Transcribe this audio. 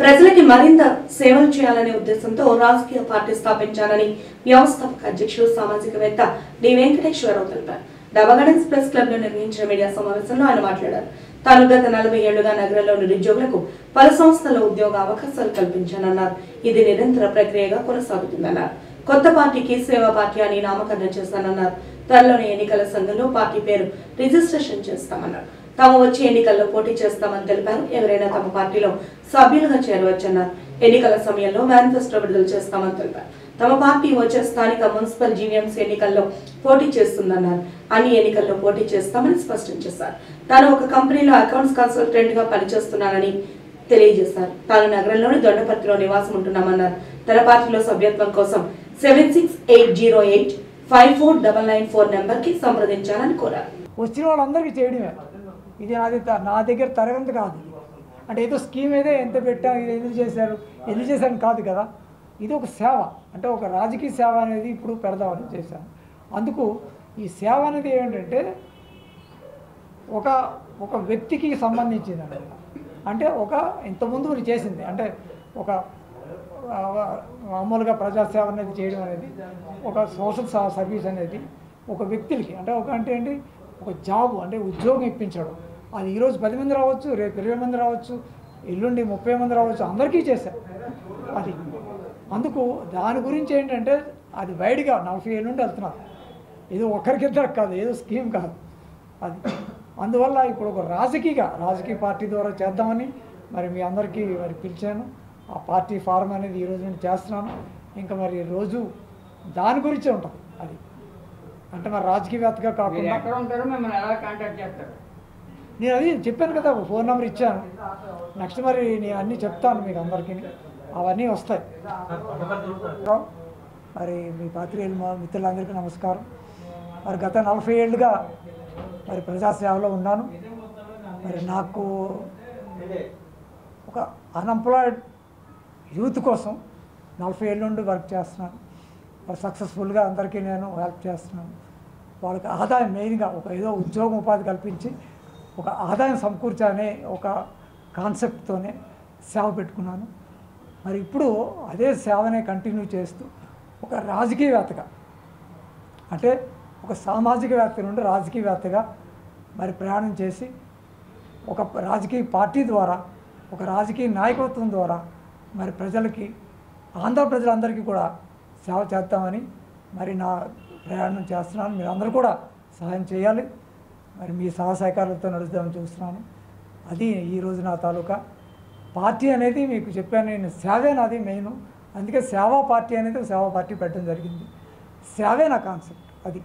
ప్రజలకి మరింత సేవలు చేయాలనే ఉద్దేశంతో రాజకీయ పార్టీ స్థాపించాలని వ్యవస్థాపక అధ్యక్షుడు సామాజికవేత్త డి వెంకటేశ్వరరావు తెలిపారు. డబా గార్డెన్స్ ప్రెస్ క్లబ్ లో నిర్వహించిన మీడియా సమావేశంలో ఆయన మాట్లాడారు. తాను గత 40 ఏళ్లుగా నగరంలో నిరుద్యోగులకు పలు సంస్థల్లో ఉద్యోగ అవకాశాలు కల్పించానన్నారు. ఇది నిరంతర ప్రక్రియగా కొనసాగుతుందన్నారు. కొత్త పార్టీకి సేవా పార్టీ అని నామకరణం చేస్తానన్నారు. త్వరలోని ఎన్నికల సంఘంలో పార్టీ పేరు రిజిస్ట్రేషన్ చేస్తామన్నారు. తాము వచ్చే ఎన్నికల్లో పోటీ చేస్తామని తెలిపారు. ఎవరైనా తమ పార్టీలో సభ్యులుగా చేరవచ్చన్నారు. ఎన్నికల సమయంలో మేనిఫెస్టో విడుదల చేస్తామని తెలిపారు. తమ పార్టీ వచ్చే స్థానిక మున్సిపల్ జీవీఎంసీ ఎన్నికల్లో పోటీ చేస్తుందన్నారు. అన్ని ఎన్నికల్లో పోటీ చేస్తామని స్పష్టం చేశారు. తాను ఒక కంపెనీలో అకౌంట్స్ కన్సల్టెంట్ గా పనిచేస్తున్నానని తెలియజేశారు. తాను నగరంలోని దొండపర్తిలో నివాసం ఉంటున్నామన్నారు. తన పార్టీలో సభ్యత్వం కోసం 7680854994 నెంబర్ కి సంప్రదించాలని కోరారు. వచ్చిన వాళ్ళందరికీ చేయడమే. ఇది నా దగ్గర తరగతి కాదు. అంటే ఏదో స్కీమ్ ఏదో ఎంత పెట్టాం, ఇది ఎందుకు చేశారు కాదు కదా. ఇది ఒక సేవ, అంటే ఒక రాజకీయ సేవ అనేది ఇప్పుడు పెడదామని చేశాను. అందుకు ఈ సేవ అనేది ఏంటంటే ఒక వ్యక్తికి సంబంధించింది అనమాట. అంటే ఇంతకుముందు చేసింది అంటే ఒక మామూలుగా ప్రజాసేవ అనేది చేయడం అనేది, ఒక సోషల్ సర్వీస్ అనేది ఒక వ్యక్తులకి అంటే ఏంటి, ఒక జాబ్ అంటే ఉద్యోగం ఇప్పించడం. అది ఈరోజు 10 మంది రావచ్చు, రేపు 20 మంది రావచ్చు, ఎల్లుండి 30 మంది రావచ్చు, అందరికీ చేశారు అది. అందుకు దాని గురించి ఏంటంటే అది వైడ్గా 40 ఏళ్ళ నుండి వెళ్తున్నారు. ఏదో ఒకరికిద్దరికి కాదు, ఏదో స్కీమ్ కాదు అది. అందువల్ల ఇప్పుడు ఒక రాజకీయ పార్టీ ద్వారా చేద్దామని మీ అందరికీ పిలిచాను. ఆ పార్టీ ఫారం అనేది ఈరోజు నేను చేస్తున్నాను. ఇంకా రోజు దాని గురించే ఉంటుంది అది. అంటే రాజకీయవేత్తగా కాకుండా నేను అది చెప్పాను కదా, ఫోన్ నెంబర్ ఇచ్చాను. నెక్స్ట్ నేను అన్నీ చెప్తాను మీకు అందరికీ, అవన్నీ వస్తాయి. మీ పాత్రికేయులు మిత్రులందరికీ నమస్కారం. గత 40 ఏళ్ళుగా ప్రజాసేవలో ఉన్నాను. నాకు ఒక అన్ఎంప్లాయిడ్ యూత్ కోసం 40 ఏళ్ళ నుండి వర్క్ చేస్తున్నాను. సక్సెస్ఫుల్గా అందరికీ నేను హెల్ప్ చేస్తున్నాను. వాళ్ళకి ఆదాయం మెయిన్గా ఏదో ఉద్యోగం ఉపాధి కల్పించి ఒక ఆదాయం సమకూర్చాలనే ఒక కాన్సెప్ట్తోనే సేవ పెట్టుకున్నాను. ఇప్పుడు అదే సేవనే కంటిన్యూ చేస్తూ ఒక రాజకీయవేత్తగా, అంటే ఒక సామాజికవేత్త నుండి రాజకీయవేత్తగా ప్రయాణం చేసి ఒక రాజకీయ పార్టీ ద్వారా, ఒక రాజకీయ నాయకత్వం ద్వారా ప్రజలకి, ఆంధ్ర ప్రజలందరికీ కూడా సేవ చేద్దామని నా ప్రయాణం చేస్తున్నాను. మీరందరూ కూడా సహాయం చేయాలి. మీ సహకారాలతో నడుద్దామని చూస్తున్నాను. అది ఈరోజు నా తాలూకా పార్టీ అనేది. మీకు చెప్పాను, నేను సేవే నాది మెయిన్. అందుకే సేవా పార్టీ అనేది సేవా పార్టీ పెట్టడం జరిగింది. సేవే నా కాన్సెప్ట్ అది.